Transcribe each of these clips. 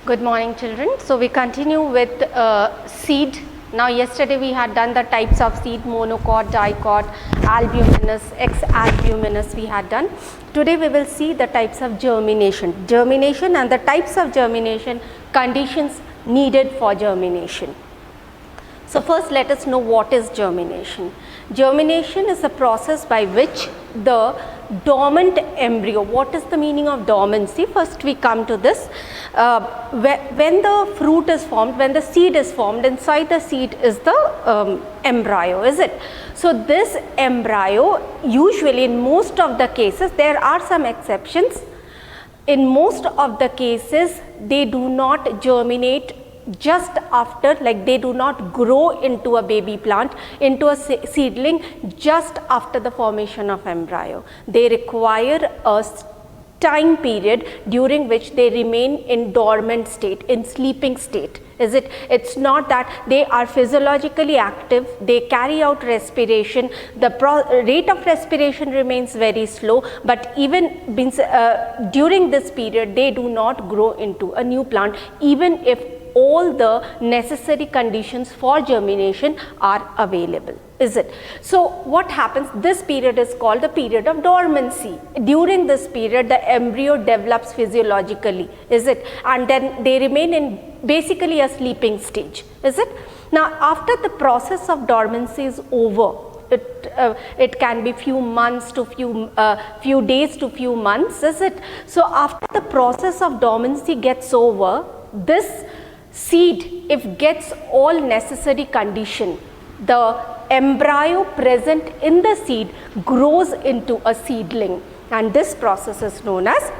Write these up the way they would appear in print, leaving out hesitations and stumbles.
Good morning, children. So we continue with seed. Now yesterday we had done the types of seed: monocot, dicot, albuminous, ex-albuminous we had done. Today we will see the types of germination and the types of germination, conditions needed for germination. So first let us know what is germination. Germination is a process by which the dormant embryo, what is the meaning of dormancy? First we come to this. When the fruit is formed, when the seed is formed, inside the seed is the embryo, is it? So this embryo, usually in most of the cases, there are some exceptions, in most of the cases they do not germinate just after, like they do not grow into a baby plant, into a seedling just after the formation of embryo. They require a time period during which they remain in dormant state, in sleeping state. Is it? It's not that they are physiologically active, they carry out respiration, the rate of respiration remains very slow, but even during this period they do not grow into a new plant, even if all the necessary conditions for germination are available. Is it? So what happens? This period is called the period of dormancy. During this period the embryo develops physiologically, is it? And then they remain in basically a sleeping stage, is it? Now after the process of dormancy is over, it can be few months to few days to few months, is it? So after the process of dormancy gets over, this seed, if gets all necessary condition, the embryo present in the seed grows into a seedling, and this process is known as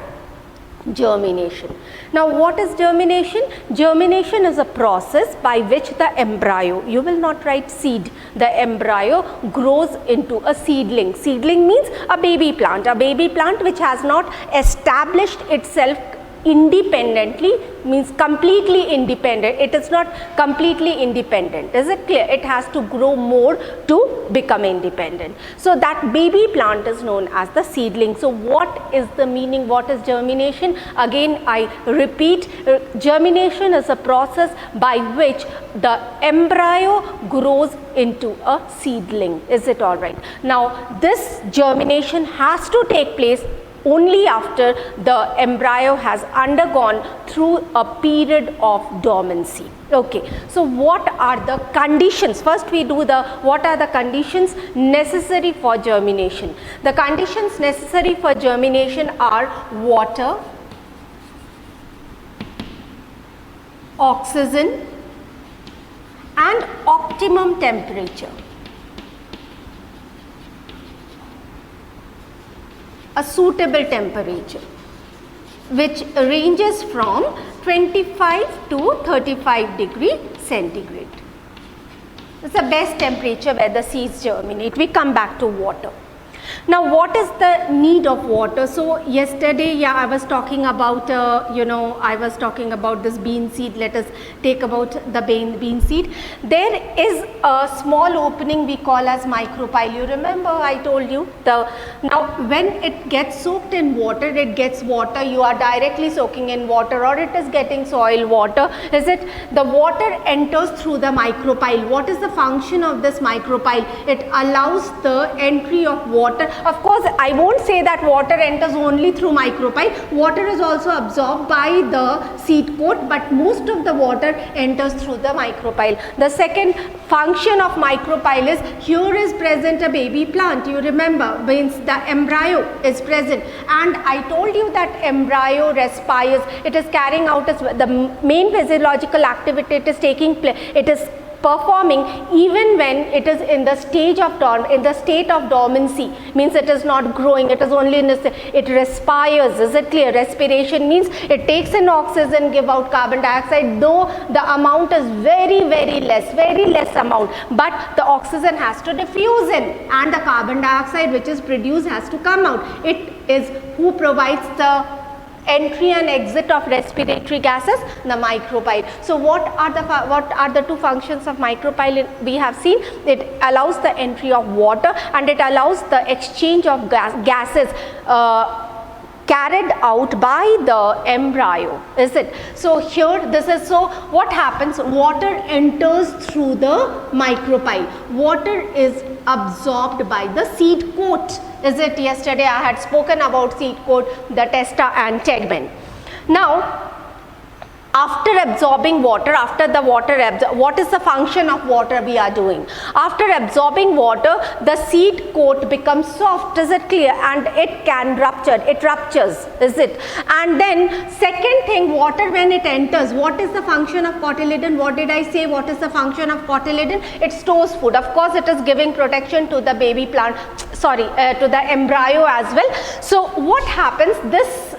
germination. Now what is germination? Germination is a process by which the embryo, you will not write seed, the embryo grows into a seedling. Seedling means a baby plant which has not established itself independently, means completely independent. It is not completely independent. Is it clear? It has to grow more to become independent. So that baby plant is known as the seedling. So what is the meaning? What is germination? Again I repeat, germination is a process by which the embryo grows into a seedling. Is it all right? Now this germination has to take place only after the embryo has undergone through a period of dormancy. Okay, so what are the conditions? First we do the, what are the conditions necessary for germination? The conditions necessary for germination are water, oxygen and optimum temperature. A suitable temperature which ranges from 25 to 35 degree centigrade. It's the best temperature where the seeds germinate. We come back to water. Now what is the need of water? So yesterday I was talking about I was talking about this bean seed. Let us take about the bean seed. There is a small opening we call as micropyle. You remember I told you, now when it gets soaked in water, it gets water, you are directly soaking in water or it is getting soil water, is it? The water enters through the micropyle. What is the function of this micropyle? It allows the entry of water. Of course I won't say that water enters only through micropyle. Water is also absorbed by the seed coat, but most of the water enters through the micropyle. The second function of micropyle is, here is present a baby plant, you remember, means the embryo is present, and I told you that embryo respires. It is carrying out the main physiological activity. It is taking place, it is performing even when it is in the state of dormancy, means it is not growing, it is only in it respires. Is it clear? Respiration means it takes in oxygen, give out carbon dioxide, though the amount is very less amount, but the oxygen has to diffuse in and the carbon dioxide which is produced has to come out. It is who provides the entry and exit of respiratory gases, the micropyle. So what are the two functions of micropyle we have seen? It allows the entry of water and it allows the exchange of gases carried out by the embryo, is it? So here this is, so what happens, water enters through the micropyle, water is absorbed by the seed coat, is it? Yesterday I had spoken about seed coat, the testa and tegmen. Now after absorbing water, after the water what is the function of water we are doing? After absorbing water, the seed coat becomes soft, is it clear? And it can rupture, it ruptures, is it? And then second thing, water when it enters, what is the function of cotyledon? What did I say? What is the function of cotyledon? It stores food. Of course it is giving protection to the baby plant, sorry, to the embryo as well. So what happens, this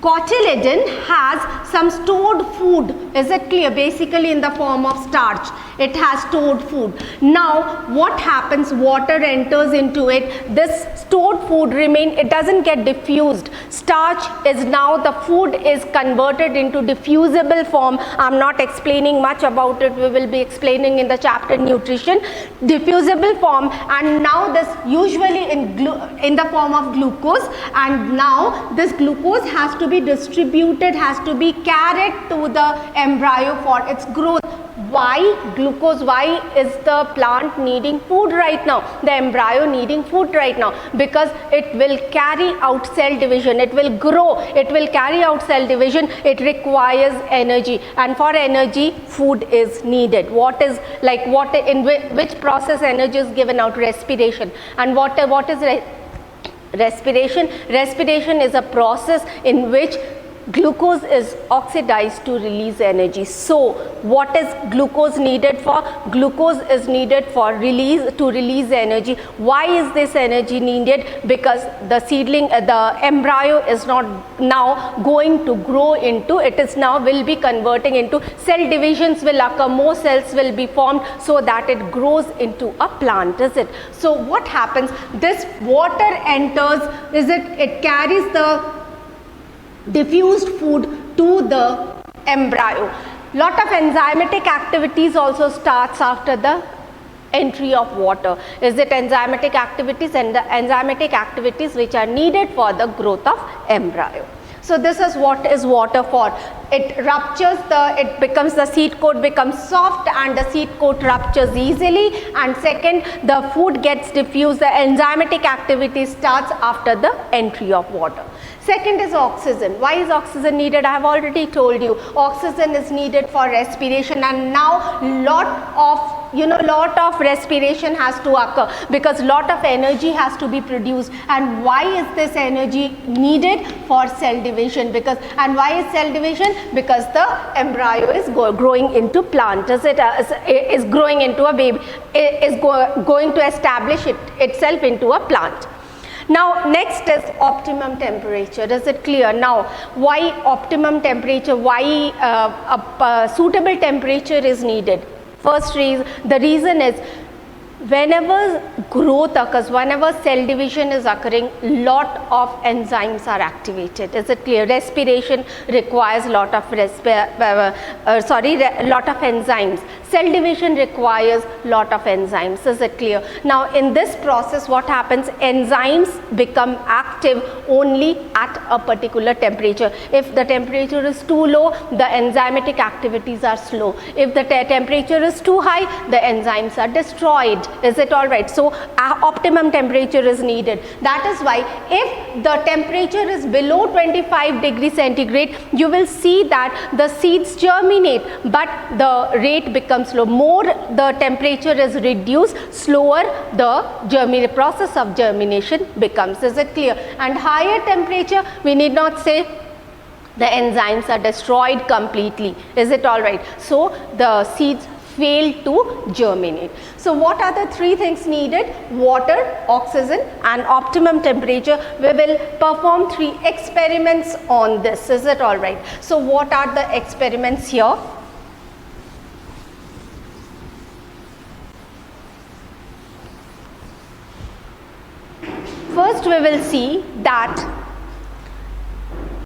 cotyledon has some stored food, is it clear? Basically in the form of starch, it has stored food. Now what happens, water enters into it, this stored food remain, it doesn't get diffused. Starch is now, the food is converted into diffusible form. I'm not explaining much about it, we will be explaining in the chapter nutrition. Diffusible form, and now this usually in the form of glucose, and now this glucose has to be distributed, has to be carried to the embryo for its growth. Why glucose? Why is the plant needing food right now, the embryo needing food right now? Because it will carry out cell division, it will grow, it will carry out cell division, it requires energy, and for energy food is needed. What is, like, what in which process energy is given out? Respiration. And what is respiration? Respiration is a process in which glucose is oxidized to release energy. So what is glucose needed for? Glucose is needed for to release energy. Why is this energy needed? Because the seedling, the embryo is not now going to grow into, it is now will be converting into, cell divisions will occur, more cells will be formed so that it grows into a plant, is it? So what happens, this water enters, is it, it carries the diffused food to the embryo. Lot of enzymatic activities also starts after the entry of water, is it? Enzymatic activities, and the enzymatic activities which are needed for the growth of embryo. So this is what is water for. It ruptures, it becomes, the seed coat becomes soft and the seed coat ruptures easily, and second, the food gets diffused, the enzymatic activity starts after the entry of water. Second is oxygen. Why is oxygen needed? I have already told you, oxygen is needed for respiration, and now lot of respiration has to occur because lot of energy has to be produced. And why is this energy needed? For cell division. Because, and why is cell division? Because the embryo is growing into plant, is growing into a baby, is going to establish itself into a plant. Now next is optimum temperature, is it clear? Now why optimum temperature, why a suitable temperature is needed? First reason, the reason is, whenever growth occurs, whenever cell division is occurring, lot of enzymes are activated, is it clear? Respiration requires lot of lot of enzymes. Cell division requires lot of enzymes, is it clear? Now in this process what happens, enzymes become active only at a particular temperature. If the temperature is too low, the enzymatic activities are slow. If the temperature is too high, the enzymes are destroyed, is it all right? So optimum temperature is needed. That is why if the temperature is below 25 degrees centigrade, you will see that the seeds germinate, but the rate becomes slow. More the temperature is reduced, slower the process of germination becomes, is it clear? And higher temperature, we need not say, the enzymes are destroyed completely, is it all right? So the seeds fail to germinate. So what are the three things needed? Water, oxygen and optimum temperature. We will perform 3 experiments on this, is it all right? So what are the experiments here? First we will see that